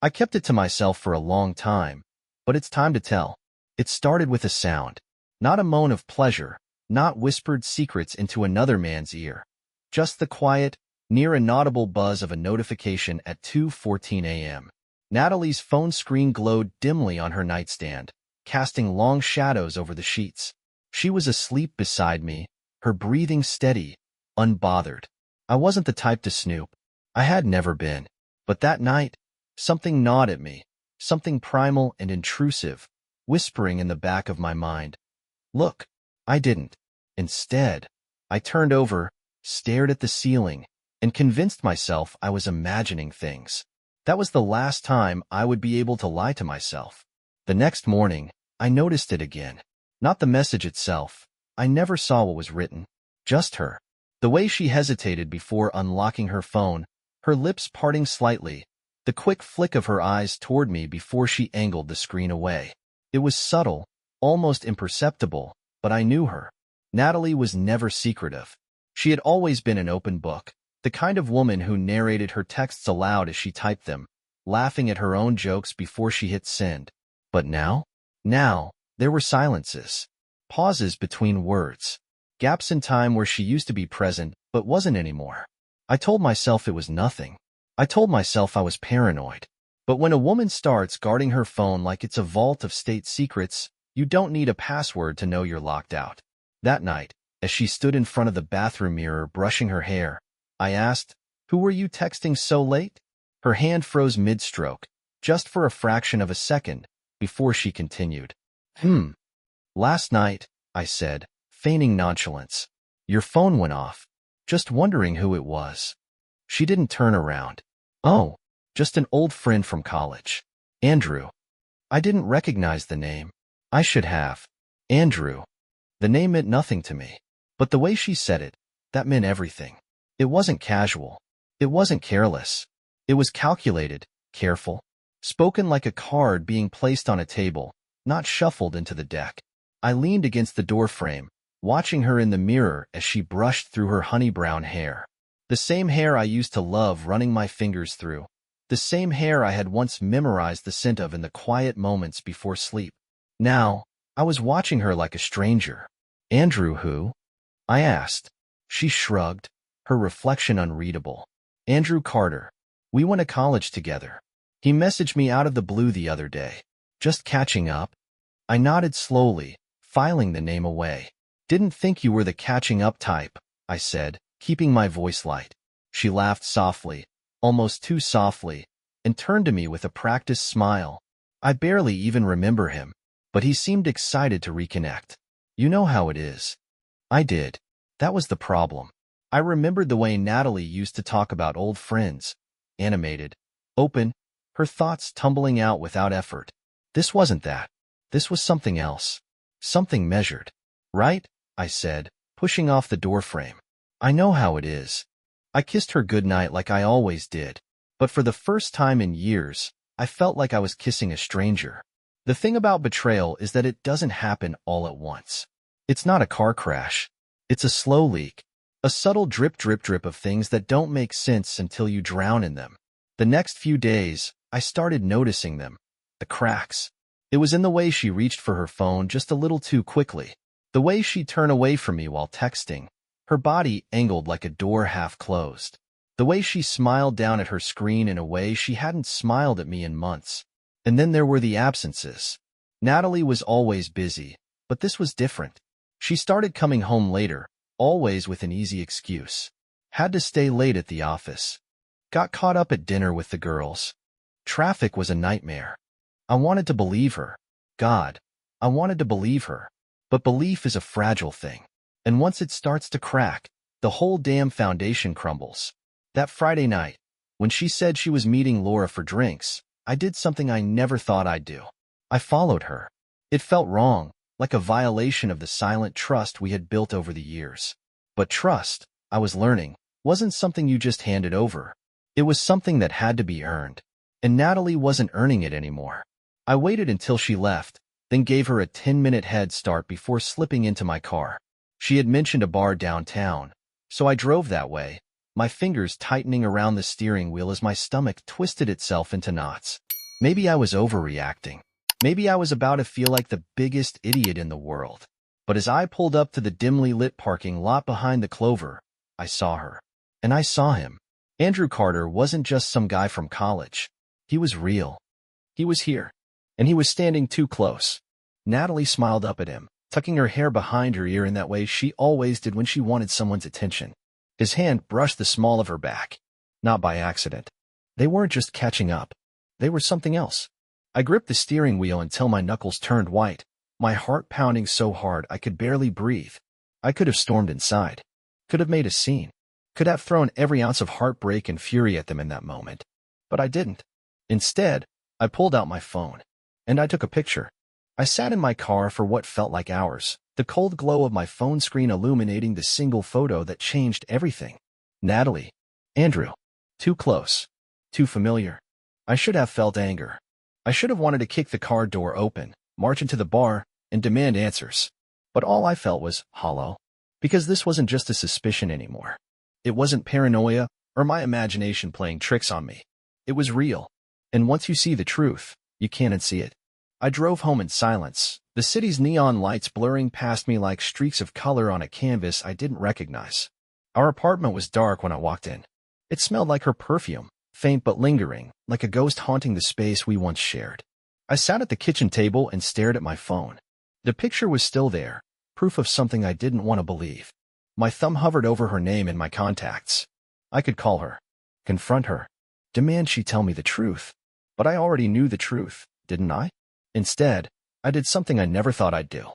I kept it to myself for a long time, but it's time to tell. It started with a sound. Not a moan of pleasure, not whispered secrets into another man's ear. Just the quiet, near inaudible buzz of a notification at 2:14 a.m. Natalie's phone screen glowed dimly on her nightstand, casting long shadows over the sheets. She was asleep beside me, her breathing steady, unbothered. I wasn't the type to snoop. I had never been. But that night, something gnawed at me, something primal and intrusive, whispering in the back of my mind. Look, I didn't. Instead, I turned over, stared at the ceiling, and convinced myself I was imagining things. That was the last time I would be able to lie to myself. The next morning, I noticed it again. Not the message itself. I never saw what was written. Just her. The way she hesitated before unlocking her phone, her lips parting slightly, the quick flick of her eyes toward me before she angled the screen away. It was subtle, almost imperceptible, but I knew her. Natalie was never secretive. She had always been an open book, the kind of woman who narrated her texts aloud as she typed them, laughing at her own jokes before she hit send. But now? Now, there were silences. Pauses between words. Gaps in time where she used to be present, but wasn't anymore. I told myself it was nothing. I told myself I was paranoid. But when a woman starts guarding her phone like it's a vault of state secrets, you don't need a password to know you're locked out. That night, as she stood in front of the bathroom mirror brushing her hair, I asked, "Who were you texting so late?" Her hand froze mid-stroke, just for a fraction of a second, before she continued. Last night, I said, feigning nonchalance. Your phone went off. Just wondering who it was. She didn't turn around. Oh, just an old friend from college. Andrew. I didn't recognize the name. I should have. Andrew. The name meant nothing to me. But the way she said it, that meant everything. It wasn't casual. It wasn't careless. It was calculated, careful. Spoken like a card being placed on a table, not shuffled into the deck. I leaned against the doorframe, watching her in the mirror as she brushed through her honey-brown hair. The same hair I used to love running my fingers through. The same hair I had once memorized the scent of in the quiet moments before sleep. Now, I was watching her like a stranger. Andrew who? I asked. She shrugged, her reflection unreadable. Andrew Carter. We went to college together. He messaged me out of the blue the other day. Just catching up? I nodded slowly, filing the name away. Didn't think you were the catching up type, I said, keeping my voice light. She laughed softly, almost too softly, and turned to me with a practiced smile. I barely even remember him, but he seemed excited to reconnect. You know how it is. I did. That was the problem. I remembered the way Natalie used to talk about old friends. Animated, open, her thoughts tumbling out without effort. This wasn't that. This was something else. Something measured. Right? I said, pushing off the doorframe. I know how it is. I kissed her goodnight like I always did. But for the first time in years, I felt like I was kissing a stranger. The thing about betrayal is that it doesn't happen all at once. It's not a car crash. It's a slow leak. A subtle drip drip drip of things that don't make sense until you drown in them. The next few days, I started noticing them. The cracks. It was in the way she reached for her phone just a little too quickly. The way she'd turn away from me while texting. Her body angled like a door half closed. The way she smiled down at her screen in a way she hadn't smiled at me in months. And then there were the absences. Natalie was always busy, but this was different. She started coming home later, always with an easy excuse. Had to stay late at the office. Got caught up at dinner with the girls. Traffic was a nightmare. I wanted to believe her. God, I wanted to believe her. But belief is a fragile thing. And once it starts to crack, the whole damn foundation crumbles. That Friday night, when she said she was meeting Laura for drinks, I did something I never thought I'd do. I followed her. It felt wrong, like a violation of the silent trust we had built over the years. But trust, I was learning, wasn't something you just handed over. It was something that had to be earned. And Natalie wasn't earning it anymore. I waited until she left, then gave her a 10-minute head start before slipping into my car. She had mentioned a bar downtown, so I drove that way, my fingers tightening around the steering wheel as my stomach twisted itself into knots. Maybe I was overreacting. Maybe I was about to feel like the biggest idiot in the world. But as I pulled up to the dimly lit parking lot behind the Clover, I saw her. And I saw him. Andrew Carter wasn't just some guy from college. He was real. He was here. And he was standing too close. Natalie smiled up at him, tucking her hair behind her ear in that way she always did when she wanted someone's attention. His hand brushed the small of her back. Not by accident. They weren't just catching up. They were something else. I gripped the steering wheel until my knuckles turned white, my heart pounding so hard I could barely breathe. I could have stormed inside. Could have made a scene. Could have thrown every ounce of heartbreak and fury at them in that moment. But I didn't. Instead, I pulled out my phone. And I took a picture. I sat in my car for what felt like hours, the cold glow of my phone screen illuminating the single photo that changed everything. Natalie. Andrew. Too close. Too familiar. I should have felt anger. I should have wanted to kick the car door open, march into the bar, and demand answers. But all I felt was hollow. Because this wasn't just a suspicion anymore. It wasn't paranoia or my imagination playing tricks on me. It was real. And once you see the truth, you can't unsee it. I drove home in silence, the city's neon lights blurring past me like streaks of color on a canvas I didn't recognize. Our apartment was dark when I walked in. It smelled like her perfume, faint but lingering, like a ghost haunting the space we once shared. I sat at the kitchen table and stared at my phone. The picture was still there, proof of something I didn't want to believe. My thumb hovered over her name in my contacts. I could call her, confront her, demand she tell me the truth. But I already knew the truth, didn't I? Instead, I did something I never thought I'd do.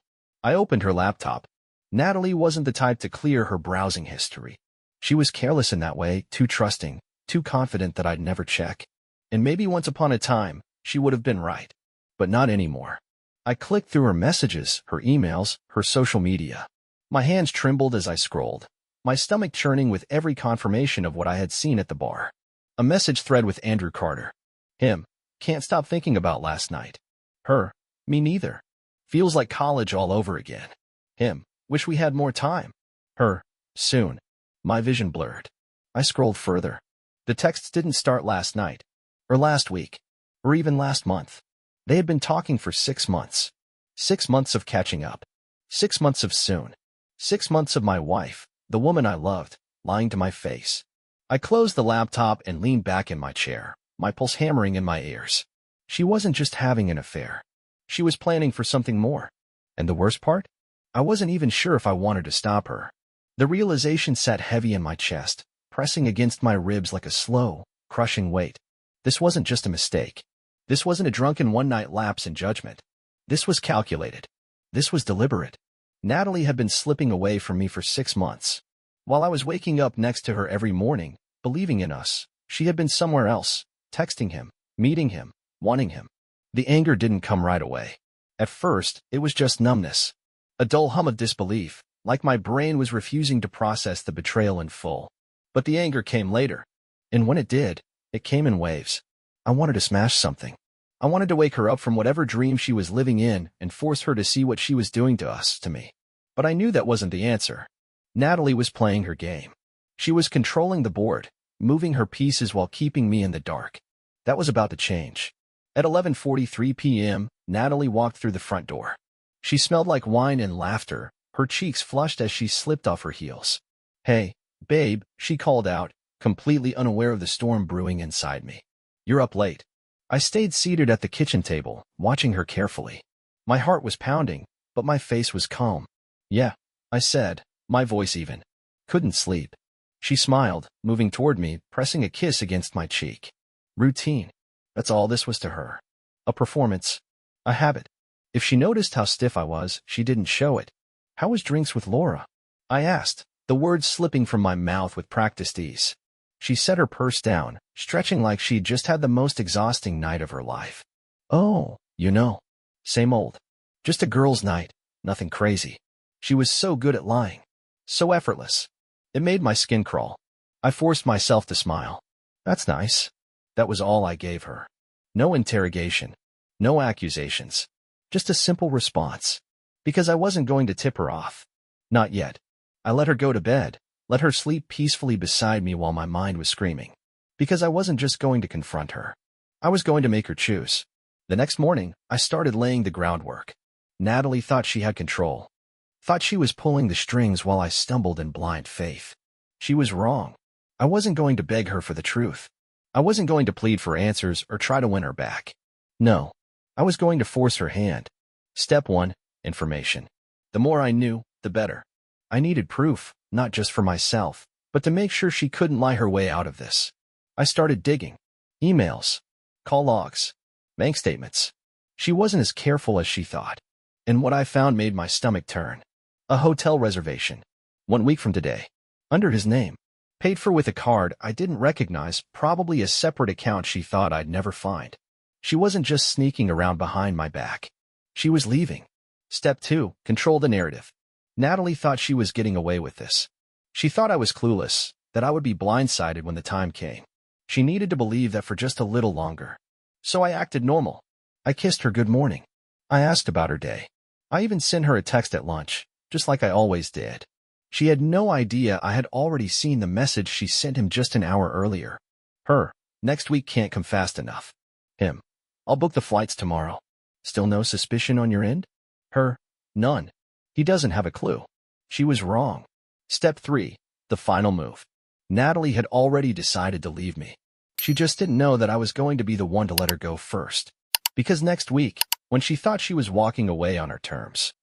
I opened her laptop. Natalie wasn't the type to clear her browsing history. She was careless in that way, too trusting, too confident that I'd never check. And maybe once upon a time, she would have been right. But not anymore. I clicked through her messages, her emails, her social media. My hands trembled as I scrolled, my stomach churning with every confirmation of what I had seen at the bar. A message thread with Andrew Carter. Him. Can't stop thinking about last night. Her. Me neither. Feels like college all over again. Him. Wish we had more time. Her. Soon. My vision blurred. I scrolled further. The texts didn't start last night, or last week, or even last month. They had been talking for 6 months. 6 months of catching up. 6 months of soon. 6 months of my wife, the woman I loved, lying to my face. I closed the laptop and leaned back in my chair, my pulse hammering in my ears. She wasn't just having an affair. She was planning for something more. And the worst part? I wasn't even sure if I wanted to stop her. The realization sat heavy in my chest, pressing against my ribs like a slow, crushing weight. This wasn't just a mistake. This wasn't a drunken one-night lapse in judgment. This was calculated. This was deliberate. Natalie had been slipping away from me for 6 months. While I was waking up next to her every morning, believing in us, she had been somewhere else, texting him, meeting him, wanting him. The anger didn't come right away. At first, it was just numbness. A dull hum of disbelief, like my brain was refusing to process the betrayal in full. But the anger came later. And when it did, it came in waves. I wanted to smash something. I wanted to wake her up from whatever dream she was living in and force her to see what she was doing to us, to me. But I knew that wasn't the answer. Natalie was playing her game. She was controlling the board, moving her pieces while keeping me in the dark. That was about to change. At 11:43 p.m., Natalie walked through the front door. She smelled like wine and laughter, her cheeks flushed as she slipped off her heels. Hey, babe, she called out, completely unaware of the storm brewing inside me. You're up late. I stayed seated at the kitchen table, watching her carefully. My heart was pounding, but my face was calm. Yeah, I said, my voice even. Couldn't sleep. She smiled, moving toward me, pressing a kiss against my cheek. Routine. That's all this was to her. A performance. A habit. If she noticed how stiff I was, she didn't show it. How was drinks with Laura? I asked, the words slipping from my mouth with practiced ease. She set her purse down, stretching like she'd just had the most exhausting night of her life. Oh, you know. Same old. Just a girl's night, nothing crazy. She was so good at lying. So effortless. It made my skin crawl. I forced myself to smile. That's nice. That was all I gave her. No interrogation. No accusations. Just a simple response. Because I wasn't going to tip her off. Not yet. I let her go to bed, let her sleep peacefully beside me while my mind was screaming. Because I wasn't just going to confront her. I was going to make her choose. The next morning, I started laying the groundwork. Natalie thought she had control. Thought she was pulling the strings while I stumbled in blind faith. She was wrong. I wasn't going to beg her for the truth. I wasn't going to plead for answers or try to win her back. No. I was going to force her hand. Step 1. Information. The more I knew, the better. I needed proof, not just for myself, but to make sure she couldn't lie her way out of this. I started digging. Emails. Call logs. Bank statements. She wasn't as careful as she thought. And what I found made my stomach turn. A hotel reservation. 1 week from today. Under his name. Paid for with a card I didn't recognize, probably a separate account she thought I'd never find. She wasn't just sneaking around behind my back. She was leaving. Step 2. Control the narrative. Natalie thought she was getting away with this. She thought I was clueless, that I would be blindsided when the time came. She needed to believe that for just a little longer. So I acted normal. I kissed her good morning. I asked about her day. I even sent her a text at lunch, just like I always did. She had no idea I had already seen the message she sent him just an hour earlier. Her. Next week can't come fast enough. Him. I'll book the flights tomorrow. Still no suspicion on your end? Her. None. He doesn't have a clue. She was wrong. Step 3. The final move. Natalie had already decided to leave me. She just didn't know that I was going to be the one to let her go first. Because next week, when she thought she was walking away on her terms,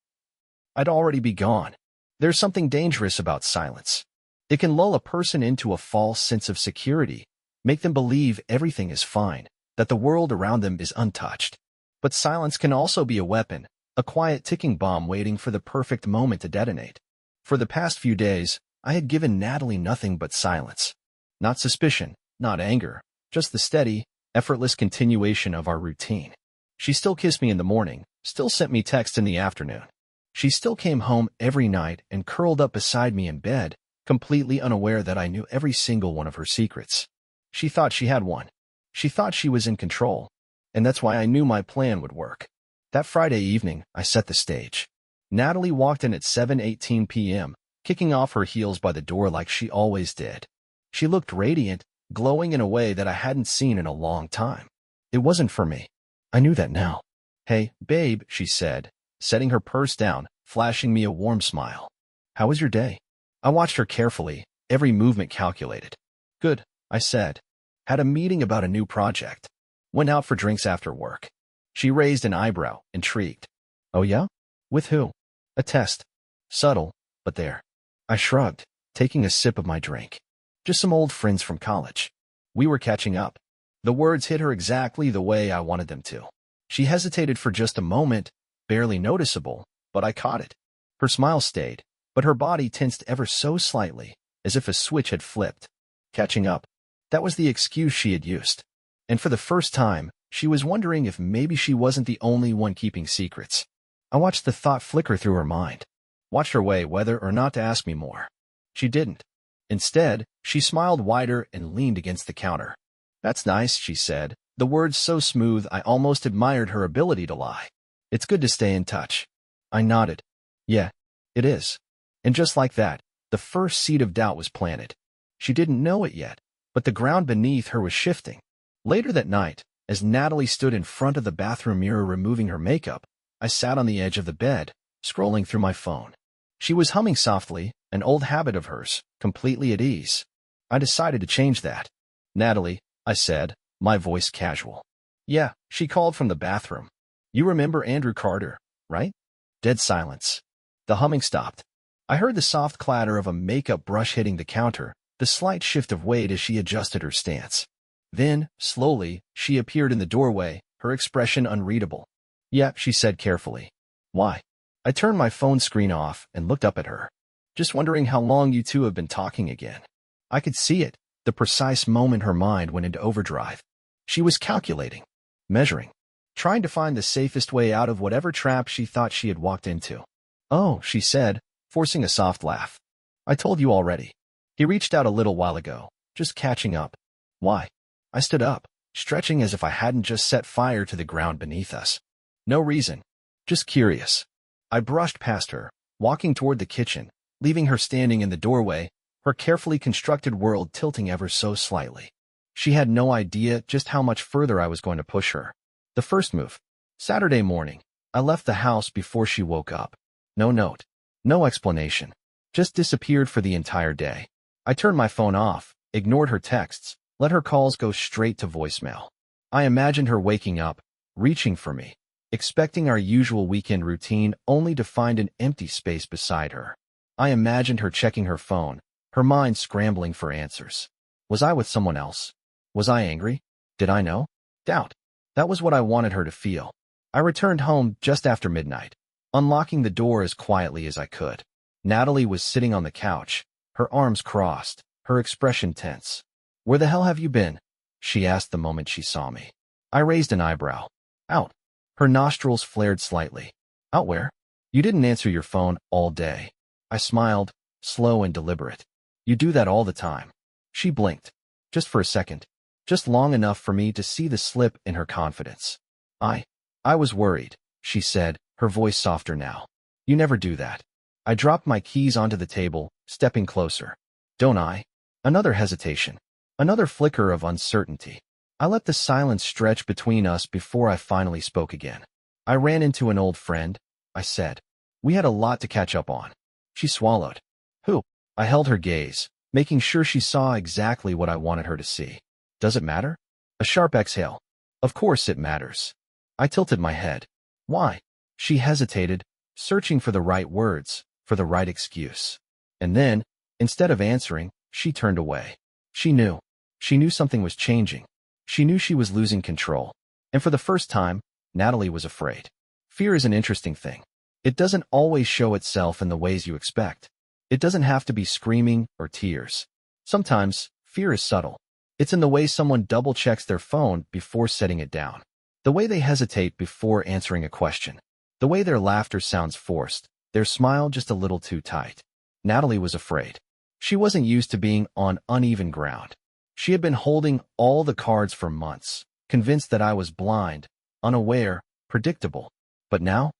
I'd already be gone. There's something dangerous about silence. It can lull a person into a false sense of security, make them believe everything is fine, that the world around them is untouched. But silence can also be a weapon, a quiet ticking bomb waiting for the perfect moment to detonate. For the past few days, I had given Natalie nothing but silence. Not suspicion, not anger, just the steady, effortless continuation of our routine. She still kissed me in the morning, still sent me texts in the afternoon. She still came home every night and curled up beside me in bed, completely unaware that I knew every single one of her secrets. She thought she had one. She thought she was in control. And that's why I knew my plan would work. That Friday evening, I set the stage. Natalie walked in at 7:18 p.m., kicking off her heels by the door like she always did. She looked radiant, glowing in a way that I hadn't seen in a long time. It wasn't for me. I knew that now. Hey, babe, she said, setting her purse down, flashing me a warm smile. How was your day? I watched her carefully, every movement calculated. Good, I said. Had a meeting about a new project. Went out for drinks after work. She raised an eyebrow, intrigued. Oh yeah? With who? A test. Subtle, but there. I shrugged, taking a sip of my drink. Just some old friends from college. We were catching up. The words hit her exactly the way I wanted them to. She hesitated for just a moment, barely noticeable, but I caught it. Her smile stayed, but her body tensed ever so slightly, as if a switch had flipped. Catching up. That was the excuse she had used. And for the first time, she was wondering if maybe she wasn't the only one keeping secrets. I watched the thought flicker through her mind. Watched her weigh whether or not to ask me more. She didn't. Instead, she smiled wider and leaned against the counter. That's nice, she said, the words so smooth I almost admired her ability to lie. It's good to stay in touch. I nodded. Yeah, it is. And just like that, the first seed of doubt was planted. She didn't know it yet, but the ground beneath her was shifting. Later that night, as Natalie stood in front of the bathroom mirror removing her makeup, I sat on the edge of the bed, scrolling through my phone. She was humming softly, an old habit of hers, completely at ease. I decided to change that. Natalie, I said, my voice casual. Yeah, she called from the bathroom. You remember Andrew Carter, right? Dead silence. The humming stopped. I heard the soft clatter of a makeup brush hitting the counter, the slight shift of weight as she adjusted her stance. Then, slowly, she appeared in the doorway, her expression unreadable. Yeah, she said carefully. Why? I turned my phone screen off and looked up at her. Just wondering how long you two have been talking again. I could see it, the precise moment her mind went into overdrive. She was calculating, measuring, trying to find the safest way out of whatever trap she thought she had walked into. Oh, she said, forcing a soft laugh. I told you already. He reached out a little while ago, just catching up. Why? I stood up, stretching as if I hadn't just set fire to the ground beneath us. No reason. Just curious. I brushed past her, walking toward the kitchen, leaving her standing in the doorway, her carefully constructed world tilting ever so slightly. She had no idea just how much further I was going to push her. The first move. Saturday morning. I left the house before she woke up. No note. No explanation. Just disappeared for the entire day. I turned my phone off, ignored her texts, let her calls go straight to voicemail. I imagined her waking up, reaching for me, expecting our usual weekend routine only to find an empty space beside her. I imagined her checking her phone, her mind scrambling for answers. Was I with someone else? Was I angry? Did I know? Doubt. That was what I wanted her to feel. I returned home just after midnight, unlocking the door as quietly as I could. Natalie was sitting on the couch, her arms crossed, her expression tense. "Where the hell have you been?" she asked the moment she saw me. I raised an eyebrow. "Out." Her nostrils flared slightly. "Out where? You didn't answer your phone all day." I smiled, slow and deliberate. "You do that all the time." She blinked. Just for a second. Just long enough for me to see the slip in her confidence. I was worried," she said, her voice softer now. "You never do that." I dropped my keys onto the table, stepping closer. "Don't I?" Another hesitation. Another flicker of uncertainty. I let the silence stretch between us before I finally spoke again. "I ran into an old friend," I said. "We had a lot to catch up on." She swallowed. "Who?" I held her gaze, making sure she saw exactly what I wanted her to see. "Does it matter?" A sharp exhale. "Of course it matters." I tilted my head. "Why?" She hesitated, searching for the right words, for the right excuse. And then, instead of answering, she turned away. She knew. She knew something was changing. She knew she was losing control. And for the first time, Natalie was afraid. Fear is an interesting thing. It doesn't always show itself in the ways you expect. It doesn't have to be screaming or tears. Sometimes, fear is subtle. It's in the way someone double-checks their phone before setting it down. The way they hesitate before answering a question. The way their laughter sounds forced, their smile just a little too tight. Natalie was afraid. She wasn't used to being on uneven ground. She had been holding all the cards for months, convinced that I was blind, unaware, predictable. But now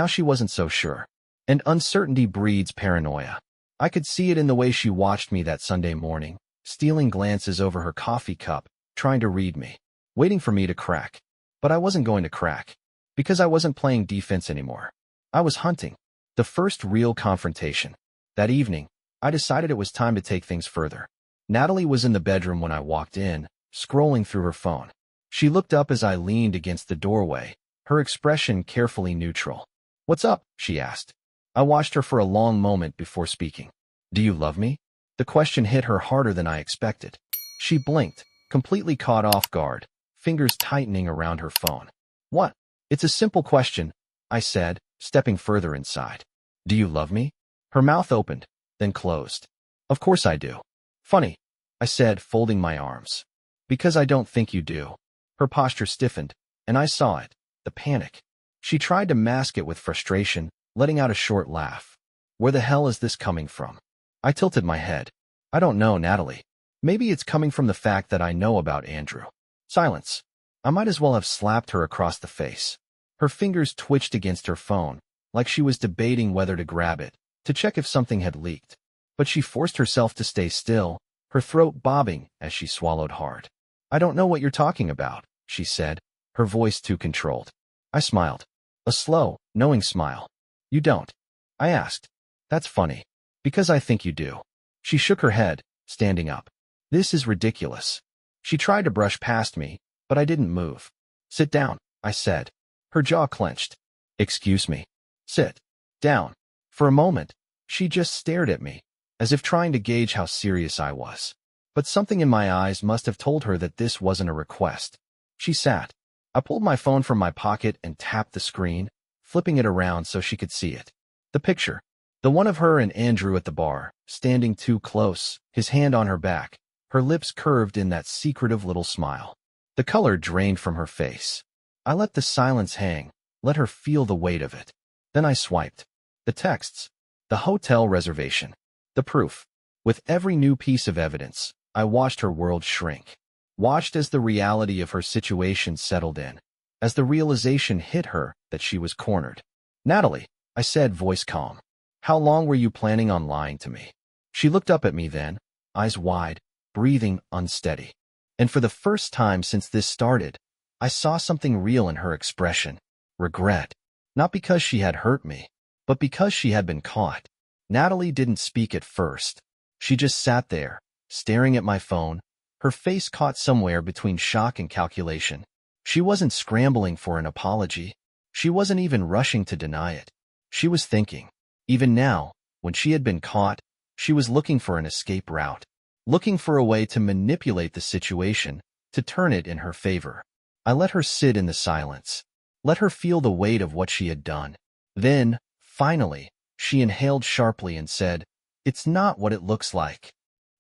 she wasn't so sure. And uncertainty breeds paranoia. I could see it in the way she watched me that Sunday morning, stealing glances over her coffee cup, trying to read me, waiting for me to crack. But I wasn't going to crack, because I wasn't playing defense anymore. I was hunting. The first real confrontation. That evening, I decided it was time to take things further. Natalie was in the bedroom when I walked in, scrolling through her phone. She looked up as I leaned against the doorway, her expression carefully neutral. "What's up?" she asked. I watched her for a long moment before speaking. "Do you love me?" The question hit her harder than I expected. She blinked, completely caught off guard, fingers tightening around her phone. "What?" "It's a simple question," I said, stepping further inside. "Do you love me?" Her mouth opened, then closed. "Of course I do." "Funny," I said, folding my arms. "Because I don't think you do." Her posture stiffened, and I saw it, the panic. She tried to mask it with frustration, letting out a short laugh. "Where the hell is this coming from?" I tilted my head. "I don't know, Natalie. Maybe it's coming from the fact that I know about Andrew." Silence. I might as well have slapped her across the face. Her fingers twitched against her phone, like she was debating whether to grab it, to check if something had leaked. But she forced herself to stay still, her throat bobbing as she swallowed hard. "I don't know what you're talking about," she said, her voice too controlled. I smiled. A slow, knowing smile. "You don't?" I asked. "That's funny. Because I think you do." She shook her head, standing up. "This is ridiculous." She tried to brush past me, but I didn't move. "Sit down," I said. Her jaw clenched. "Excuse me." "Sit down." For a moment, she just stared at me, as if trying to gauge how serious I was. But something in my eyes must have told her that this wasn't a request. She sat. I pulled my phone from my pocket and tapped the screen, flipping it around so she could see it. The picture. The one of her and Andrew at the bar, standing too close, his hand on her back, her lips curved in that secretive little smile. The color drained from her face. I let the silence hang, let her feel the weight of it. Then I swiped. The texts. The hotel reservation. The proof. With every new piece of evidence, I watched her world shrink. Watched as the reality of her situation settled in. As the realization hit her that she was cornered. "Natalie," I said, voice calm. "How long were you planning on lying to me?" She looked up at me then, eyes wide, breathing unsteady. And for the first time since this started, I saw something real in her expression. Regret. Not because she had hurt me, but because she had been caught. Natalie didn't speak at first. She just sat there, staring at my phone, her face caught somewhere between shock and calculation. She wasn't scrambling for an apology. She wasn't even rushing to deny it. She was thinking. Even now, when she had been caught, she was looking for an escape route, looking for a way to manipulate the situation, to turn it in her favor. I let her sit in the silence, let her feel the weight of what she had done. Then, finally, she inhaled sharply and said, "It's not what it looks like."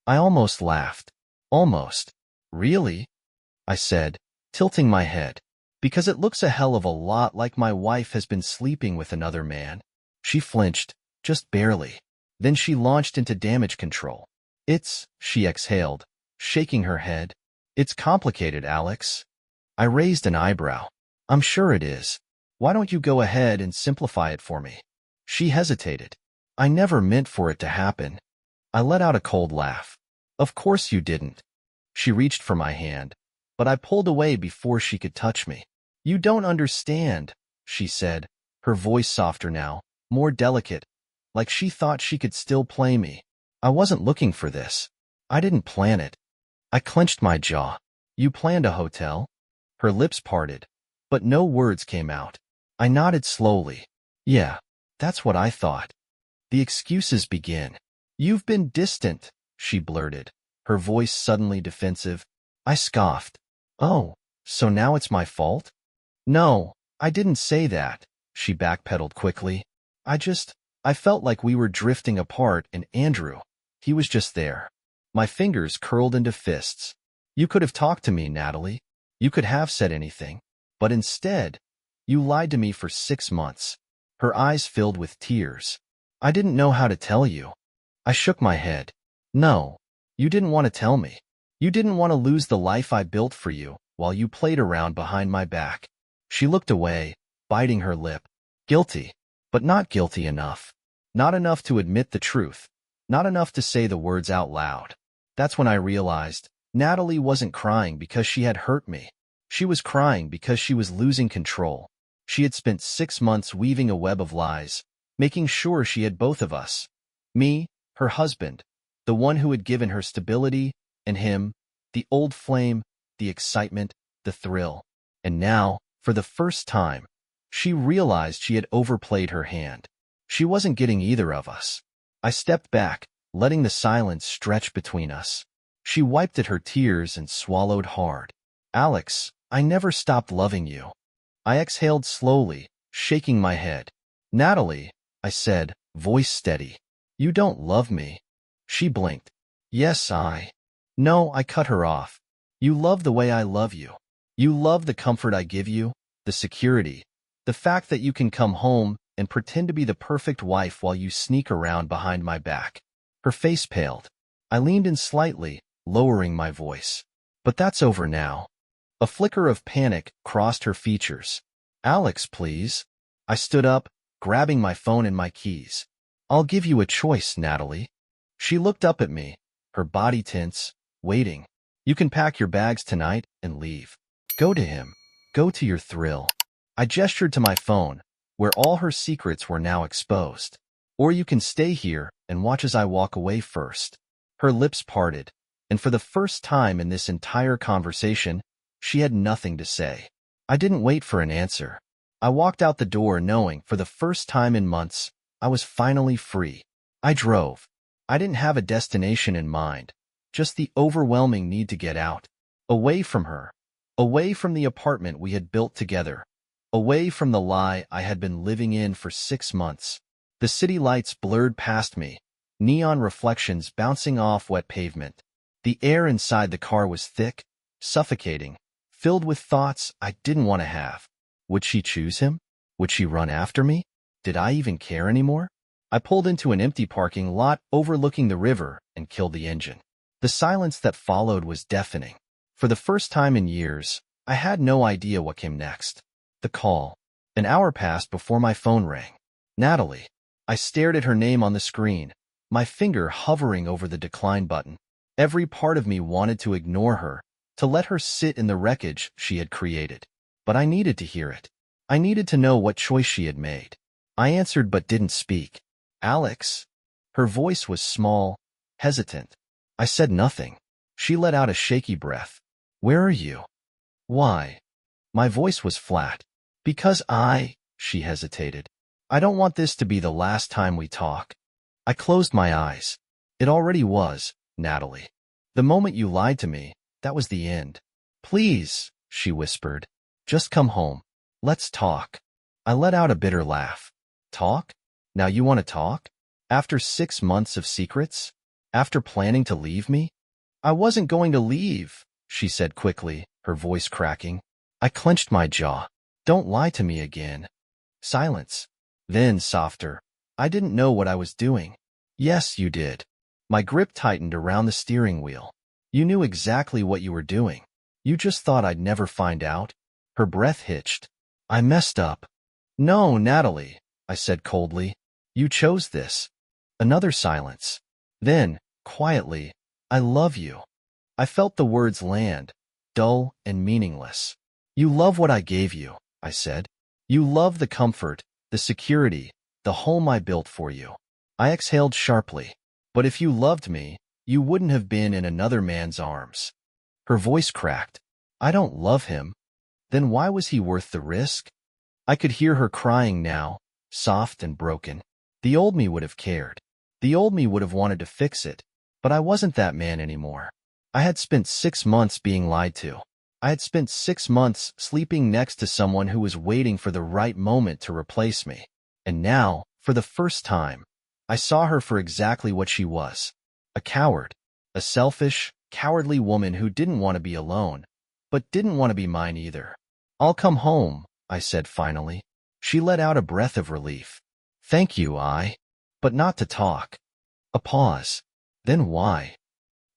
I almost laughed. Almost. Really? I said, tilting my head. Because it looks a hell of a lot like my wife has been sleeping with another man. She flinched, just barely. Then she launched into damage control. She exhaled, shaking her head. "It's complicated, Alex." I raised an eyebrow. "I'm sure it is. Why don't you go ahead and simplify it for me?" She hesitated. "I never meant for it to happen." I let out a cold laugh. "Of course you didn't." She reached for my hand, but I pulled away before she could touch me. "You don't understand," she said, her voice softer now, more delicate, like she thought she could still play me. "I wasn't looking for this. I didn't plan it." I clenched my jaw. "You planned a hotel?" Her lips parted, but no words came out. I nodded slowly. "Yeah, that's what I thought." The excuses begin. "You've been distant," she blurted, her voice suddenly defensive. I scoffed. "Oh, so now it's my fault?" "No, I didn't say that," she backpedaled quickly. I felt like we were drifting apart and Andrew, he was just there." My fingers curled into fists. "You could have talked to me, Natalie. You could have said anything. But instead, you lied to me for 6 months." Her eyes filled with tears. "I didn't know how to tell you." I shook my head. "No, you didn't want to tell me. You didn't want to lose the life I built for you while you played around behind my back." She looked away, biting her lip. Guilty, but not guilty enough. Not enough to admit the truth. Not enough to say the words out loud. That's when I realized Natalie wasn't crying because she had hurt me. She was crying because she was losing control. She had spent 6 months weaving a web of lies, making sure she had both of us. Me, her husband, the one who had given her stability, and him, the old flame, the excitement, the thrill. And now, for the first time, she realized she had overplayed her hand. She wasn't getting either of us. I stepped back, letting the silence stretch between us. She wiped at her tears and swallowed hard. "Alex, I never stopped loving you." I exhaled slowly, shaking my head. "Natalie," I said, voice steady, "you don't love me." She blinked. "Yes, No, I cut her off. "You love the way I love you. You love the comfort I give you, the security, the fact that you can come home and pretend to be the perfect wife while you sneak around behind my back." Her face paled. I leaned in slightly, lowering my voice. "But that's over now." A flicker of panic crossed her features. "Alex, please." I stood up, grabbing my phone and my keys. "I'll give you a choice, Natalie." She looked up at me, her body tense, waiting. "You can pack your bags tonight and leave. Go to him. Go to your thrill." I gestured to my phone, where all her secrets were now exposed. "Or you can stay here and watch as I walk away first." Her lips parted, and for the first time in this entire conversation, she had nothing to say. I didn't wait for an answer. I walked out the door knowing, for the first time in months, I was finally free. I drove. I didn't have a destination in mind, just the overwhelming need to get out. Away from her. Away from the apartment we had built together. Away from the lie I had been living in for 6 months. The city lights blurred past me, neon reflections bouncing off wet pavement. The air inside the car was thick, suffocating, filled with thoughts I didn't want to have. Would she choose him? Would she run after me? Did I even care anymore? I pulled into an empty parking lot overlooking the river and killed the engine. The silence that followed was deafening. For the first time in years, I had no idea what came next. The call. An hour passed before my phone rang. Natalie. I stared at her name on the screen, my finger hovering over the decline button. Every part of me wanted to ignore her, to let her sit in the wreckage she had created. But I needed to hear it. I needed to know what choice she had made. I answered but didn't speak. Alex. Her voice was small, hesitant. I said nothing. She let out a shaky breath. Where are you? Why? My voice was flat. Because she hesitated. I don't want this to be the last time we talk. I closed my eyes. It already was, Natalie. The moment you lied to me, that was the end. Please, she whispered. Just come home. Let's talk. I let out a bitter laugh. Talk? Now you want to talk? After 6 months of secrets? After planning to leave me? I wasn't going to leave, she said quickly, her voice cracking. I clenched my jaw. Don't lie to me again. Silence. Then, softer. I didn't know what I was doing. Yes, you did. My grip tightened around the steering wheel. You knew exactly what you were doing. You just thought I'd never find out. Her breath hitched. I messed up. No, Natalie, I said coldly. You chose this. Another silence. Then, quietly, I love you. I felt the words land, dull and meaningless. You love what I gave you, I said. You love the comfort, the security, the home I built for you. I exhaled sharply. But if you loved me, you wouldn't have been in another man's arms. Her voice cracked. I don't love him. Then why was he worth the risk? I could hear her crying now, soft and broken. The old me would have cared. The old me would have wanted to fix it. But I wasn't that man anymore. I had spent 6 months being lied to. I had spent 6 months sleeping next to someone who was waiting for the right moment to replace me. And now, for the first time, I saw her for exactly what she was. A coward. A selfish, cowardly woman who didn't want to be alone, but didn't want to be mine either. I'll come home, I said finally. She let out a breath of relief. Thank you, but not to talk. A pause. Then why?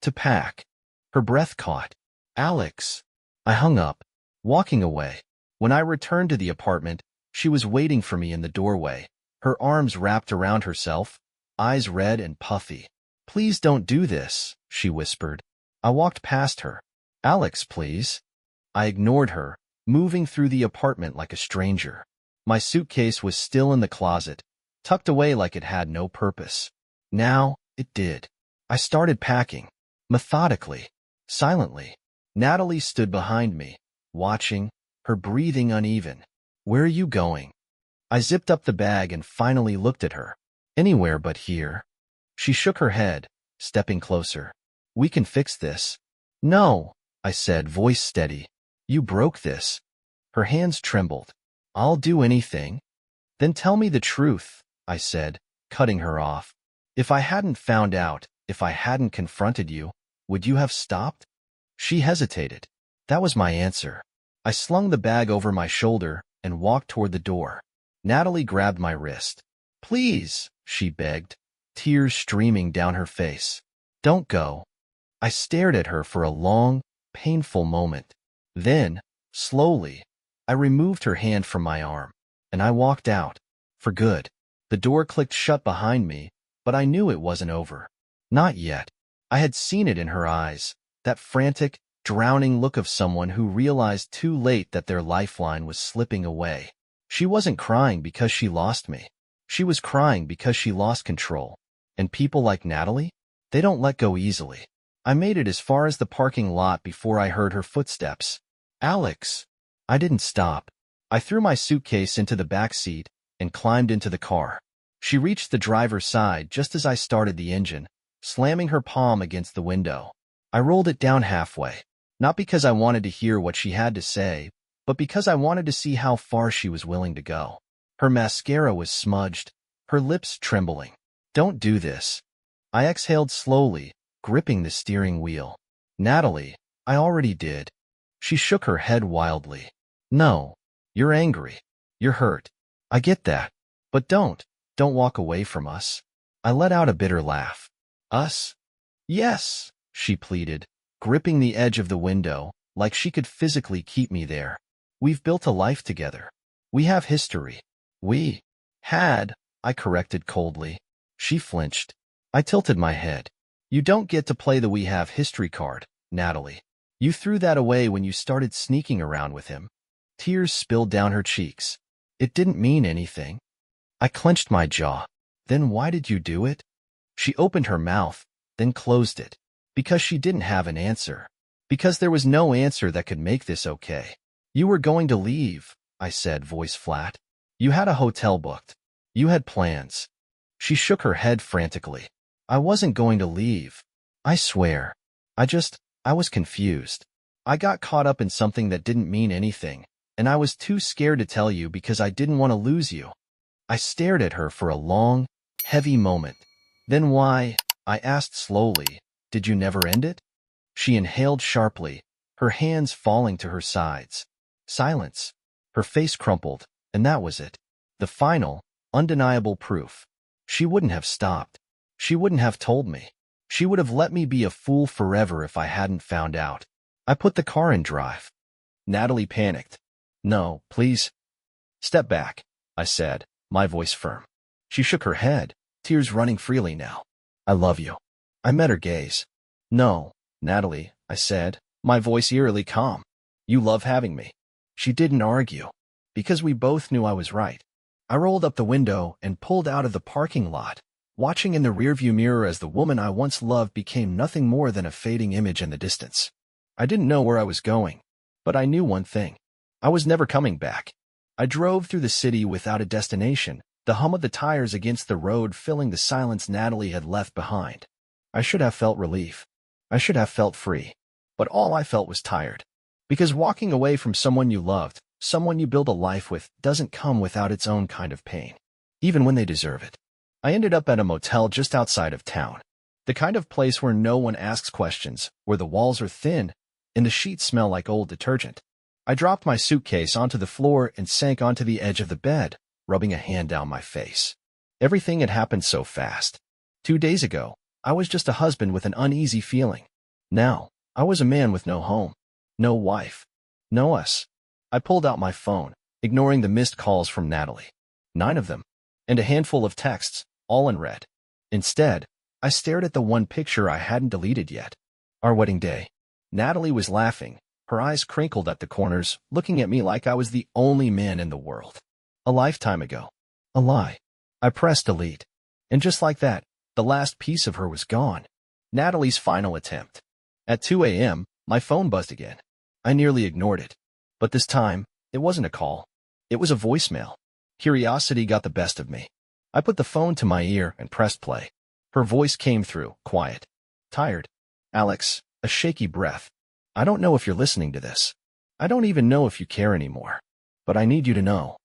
To pack. Her breath caught. Alex. I hung up, walking away. When I returned to the apartment, she was waiting for me in the doorway, her arms wrapped around herself, eyes red and puffy. Please don't do this, she whispered. I walked past her. Alex, please. I ignored her, moving through the apartment like a stranger. My suitcase was still in the closet, tucked away like it had no purpose. Now, it did. I started packing, methodically, silently. Natalie stood behind me, watching, her breathing uneven. Where are you going? I zipped up the bag and finally looked at her. Anywhere but here. She shook her head, stepping closer. We can fix this. No, I said, voice steady. You broke this. Her hands trembled. I'll do anything. Then tell me the truth, I said, cutting her off. If I hadn't found out, if I hadn't confronted you, would you have stopped? She hesitated. That was my answer. I slung the bag over my shoulder and walked toward the door. Natalie grabbed my wrist. Please, she begged, tears streaming down her face. Don't go. I stared at her for a long, painful moment. Then, slowly, I removed her hand from my arm, and I walked out, for good. The door clicked shut behind me, but I knew it wasn't over. Not yet. I had seen it in her eyes, that frantic, drowning look of someone who realized too late that their lifeline was slipping away. She wasn't crying because she lost me. She was crying because she lost control. And people like Natalie? They don't let go easily. I made it as far as the parking lot before I heard her footsteps. Alex. I didn't stop. I threw my suitcase into the back seat and climbed into the car. She reached the driver's side just as I started the engine, slamming her palm against the window. I rolled it down halfway, not because I wanted to hear what she had to say, but because I wanted to see how far she was willing to go. Her mascara was smudged, her lips trembling. Don't do this. I exhaled slowly, gripping the steering wheel. Natalie, I already did. She shook her head wildly. No, you're angry. You're hurt. I get that. But don't walk away from us. I let out a bitter laugh. Us? Yes, she pleaded, gripping the edge of the window, like she could physically keep me there. We've built a life together. We have history. We had, I corrected coldly. She flinched. I tilted my head. You don't get to play the we have history card, Natalie. You threw that away when you started sneaking around with him. Tears spilled down her cheeks. It didn't mean anything. I clenched my jaw. Then why did you do it? She opened her mouth, then closed it. Because she didn't have an answer. Because there was no answer that could make this okay. You were going to leave, I said, voice flat. You had a hotel booked. You had plans. She shook her head frantically. I wasn't going to leave. I swear. I was confused. I got caught up in something that didn't mean anything, and I was too scared to tell you because I didn't want to lose you. I stared at her for a long, heavy moment. Then why, I asked slowly, did you never end it? She inhaled sharply, her hands falling to her sides. Silence. Her face crumpled, and that was it. The final, undeniable proof. She wouldn't have stopped. She wouldn't have told me. She would have let me be a fool forever if I hadn't found out. I put the car in drive. Natalie panicked. No, please. Step back, I said, my voice firm. She shook her head, tears running freely now. I love you. I met her gaze. No, Natalie, I said, my voice eerily calm. You love having me. She didn't argue. Because we both knew I was right. I rolled up the window and pulled out of the parking lot, watching in the rearview mirror as the woman I once loved became nothing more than a fading image in the distance. I didn't know where I was going, but I knew one thing. I was never coming back. I drove through the city without a destination, the hum of the tires against the road filling the silence Natalie had left behind. I should have felt relief. I should have felt free. But all I felt was tired. Because walking away from someone you loved, someone you build a life with, doesn't come without its own kind of pain, even when they deserve it. I ended up at a motel just outside of town. The kind of place where no one asks questions, where the walls are thin, and the sheets smell like old detergent. I dropped my suitcase onto the floor and sank onto the edge of the bed, rubbing a hand down my face. Everything had happened so fast. 2 days ago, I was just a husband with an uneasy feeling. Now, I was a man with no home, no wife, no us. I pulled out my phone, ignoring the missed calls from Natalie. 9 of them, and a handful of texts, all in red. Instead, I stared at the one picture I hadn't deleted yet. Our wedding day. Natalie was laughing, her eyes crinkled at the corners, looking at me like I was the only man in the world. A lifetime ago. A lie. I pressed delete. And just like that, the last piece of her was gone. Natalie's final attempt. At 2 a.m., my phone buzzed again. I nearly ignored it. But this time, it wasn't a call. It was a voicemail. Curiosity got the best of me. I put the phone to my ear and pressed play. Her voice came through, quiet. Tired. Alex, a shaky breath. I don't know if you're listening to this. I don't even know if you care anymore. But I need you to know.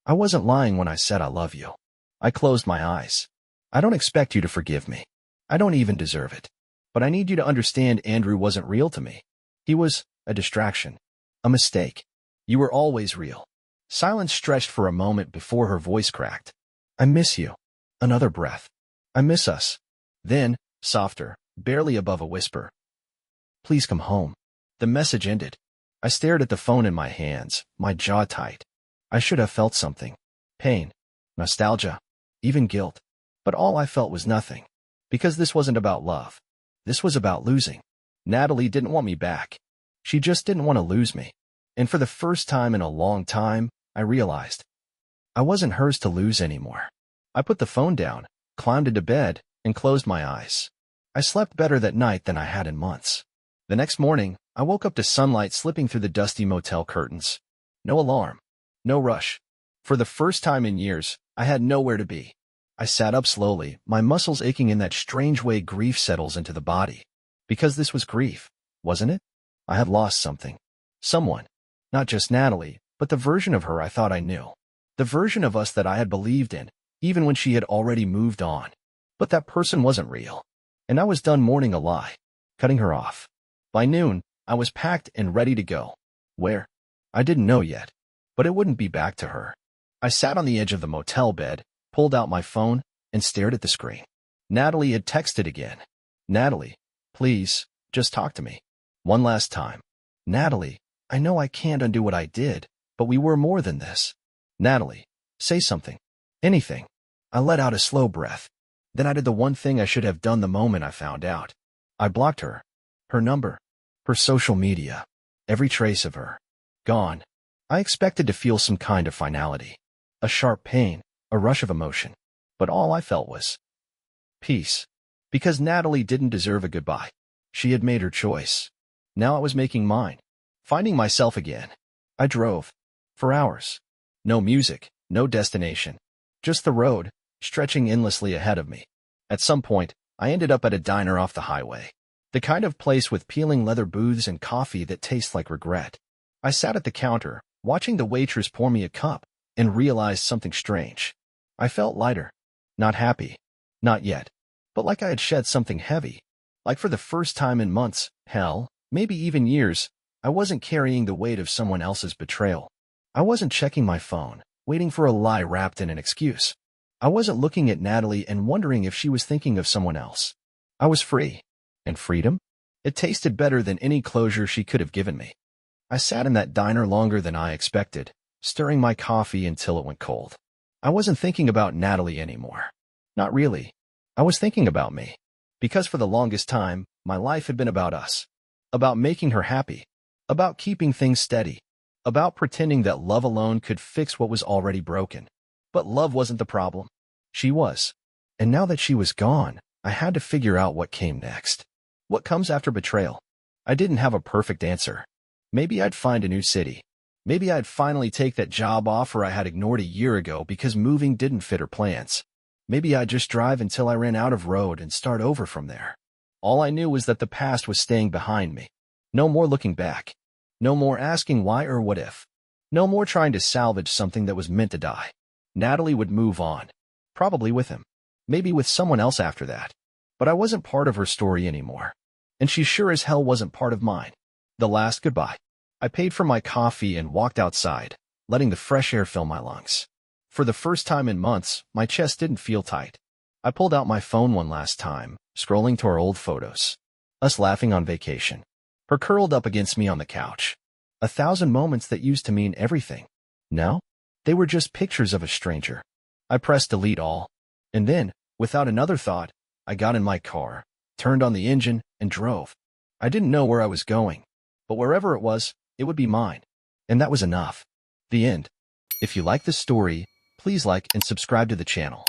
I wasn't lying when I said I love you. I closed my eyes. I don't expect you to forgive me. I don't even deserve it. But I need you to understand Andrew wasn't real to me. He was a distraction. A mistake. You were always real. Silence stretched for a moment before her voice cracked. I miss you. Another breath. I miss us. Then, softer, barely above a whisper. Please come home. The message ended. I stared at the phone in my hands, my jaw tight. I should have felt something. Pain. Nostalgia. Even guilt. But all I felt was nothing. Because this wasn't about love. This was about losing. Natalie didn't want me back. She just didn't want to lose me. And for the first time in a long time, I realized I wasn't hers to lose anymore. I put the phone down, climbed into bed, and closed my eyes. I slept better that night than I had in months. The next morning, I woke up to sunlight slipping through the dusty motel curtains. No alarm. No rush. For the first time in years, I had nowhere to be. I sat up slowly, my muscles aching in that strange way grief settles into the body. Because this was grief, wasn't it? I had lost something. Someone. Not just Natalie, but the version of her I thought I knew. The version of us that I had believed in, even when she had already moved on. But that person wasn't real. And I was done mourning a lie, cutting her off. By noon, I was packed and ready to go. Where? I didn't know yet. But it wouldn't be back to her. I sat on the edge of the motel bed, pulled out my phone, and stared at the screen. Natalie had texted again. Natalie, please, just talk to me. One last time. Natalie, I know I can't undo what I did, but we were more than this. Natalie, say something. Anything. I let out a slow breath. Then I did the one thing I should have done the moment I found out. I blocked her. Her number. Her social media, every trace of her, gone. I expected to feel some kind of finality, a sharp pain, a rush of emotion, but all I felt was peace. Because Natalie didn't deserve a goodbye. She had made her choice. Now I was making mine, finding myself again. I drove. For hours. No music, no destination. Just the road, stretching endlessly ahead of me. At some point, I ended up at a diner off the highway. The kind of place with peeling leather booths and coffee that tastes like regret. I sat at the counter, watching the waitress pour me a cup, and realized something strange. I felt lighter. Not happy. Not yet. But like I had shed something heavy. Like for the first time in months, hell, maybe even years, I wasn't carrying the weight of someone else's betrayal. I wasn't checking my phone, waiting for a lie wrapped in an excuse. I wasn't looking at Natalie and wondering if she was thinking of someone else. I was free. And freedom? It tasted better than any closure she could have given me. I sat in that diner longer than I expected, stirring my coffee until it went cold. I wasn't thinking about Natalie anymore. Not really. I was thinking about me. Because for the longest time, my life had been about us. About making her happy. About keeping things steady. About pretending that love alone could fix what was already broken. But love wasn't the problem. She was. And now that she was gone, I had to figure out what came next. What comes after betrayal? I didn't have a perfect answer. Maybe I'd find a new city. Maybe I'd finally take that job offer I had ignored a year ago because moving didn't fit her plans. Maybe I'd just drive until I ran out of road and start over from there. All I knew was that the past was staying behind me. No more looking back. No more asking why or what if. No more trying to salvage something that was meant to die. Natalie would move on. Probably with him. Maybe with someone else after that. But I wasn't part of her story anymore. And she sure as hell wasn't part of mine. The last goodbye. I paid for my coffee and walked outside, letting the fresh air fill my lungs. For the first time in months, my chest didn't feel tight. I pulled out my phone one last time, scrolling to our old photos. Us laughing on vacation. Her curled up against me on the couch. 1,000 moments that used to mean everything. Now, they were just pictures of a stranger. I pressed delete all. And then, without another thought, I got in my car, turned on the engine, and drove. I didn't know where I was going, but wherever it was, it would be mine. And that was enough. The end. If you like this story, please like and subscribe to the channel.